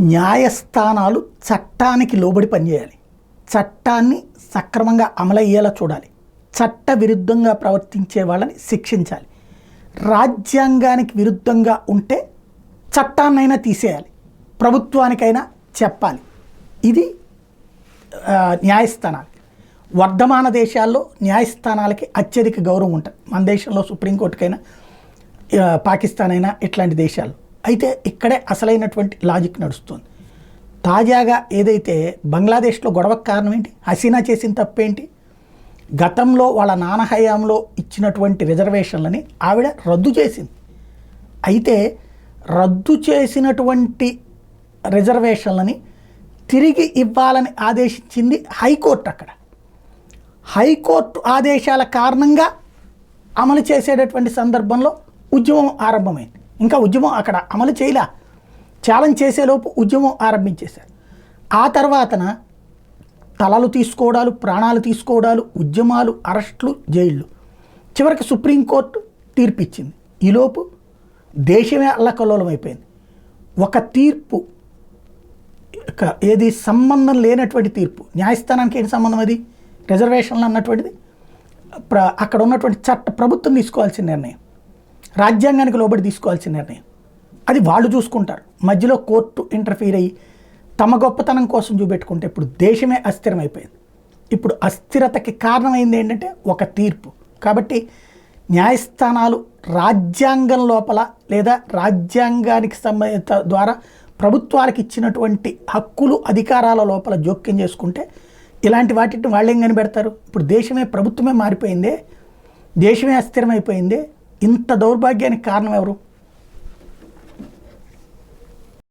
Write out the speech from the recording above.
న్యాయస్థానాలు చట్టానికి లోబడి పనిచేయాలి. చట్టాన్ని సక్రమంగా అమలయ్యేలా చూడాలి. చట్ట విరుద్ధంగా ప్రవర్తించే వాళ్ళని శిక్షించాలి. రాజ్యాంగానికి విరుద్ధంగా ఉంటే చట్టాన్నైనా తీసేయాలి, ప్రభుత్వానికైనా చెప్పాలి. ఇది న్యాయస్థానాలు. వర్ధమాన దేశాల్లో న్యాయస్థానాలకి అత్యధిక గౌరవం ఉంటుంది. మన దేశంలో సుప్రీంకోర్టుకైనా, పాకిస్తాన్ అయినా, ఇట్లాంటి దేశాల్లో. అయితే ఇక్కడే అసలైనటువంటి లాజిక్ నడుస్తుంది. తాజాగా ఏదైతే బంగ్లాదేశ్లో గొడవకు కారణం ఏంటి? హసీనా చేసిన తప్పేంటి? గతంలో వాళ్ళ నాన్న హయాంలో ఇచ్చినటువంటి రిజర్వేషన్లని ఆవిడ రద్దు చేసింది. అయితే రద్దు చేసినటువంటి రిజర్వేషన్లని తిరిగి ఇవ్వాలని ఆదేశించింది హైకోర్టు. అక్కడ హైకోర్టు ఆదేశాల కారణంగా అమలు చేసేటటువంటి సందర్భంలో ఉద్యమం ఆరంభమైంది. ఇంకా ఉద్యమం అక్కడ అమలు చేయలే, ఛాలెంజ్ చేసేలోపు ఉద్యమం ఆరంభించేశారు. ఆ తర్వాతన తలలు తీసుకోవడాలు, ప్రాణాలు తీసుకోవడాలు, ఉద్యమాలు, అరెస్టులు, జైళ్ళు. చివరికి సుప్రీంకోర్టు తీర్పు ఇచ్చింది. ఈలోపు దేశమే అల్లకల్లోలం అయిపోయింది. ఒక తీర్పు, ఏది సంబంధం లేనటువంటి తీర్పు. న్యాయస్థానానికి ఏంటి సంబంధం? అది రిజర్వేషన్లు అన్నటువంటిది అక్కడ ఉన్నటువంటి ప్రభుత్వం తీసుకోవాల్సిన నిర్ణయం, రాజ్యాంగానికి లోబడి తీసుకోవాల్సిన నిర్ణయం. అది వాళ్ళు చూసుకుంటారు. మధ్యలో కోర్టు ఇంటర్ఫీర్ అయ్యి తమ గొప్పతనం కోసం చూపెట్టుకుంటే ఇప్పుడు దేశమే అస్థిరమైపోయింది. ఇప్పుడు అస్థిరతకి కారణమైంది ఏంటంటే ఒక తీర్పు. కాబట్టి న్యాయస్థానాలు రాజ్యాంగం లోపల లేదా రాజ్యాంగానికి సంబంధిత ద్వారా ప్రభుత్వాలకు ఇచ్చినటువంటి హక్కులు, అధికారాల లోపల జోక్యం చేసుకుంటే ఇలాంటి వాటిని వాళ్ళు ఏం కనిపెడతారు? ఇప్పుడు దేశమే, ప్రభుత్వమే మారిపోయిందే, దేశమే అస్థిరమైపోయిందే. ఇంత దౌర్భాగ్యానికి కారణం ఎవరు?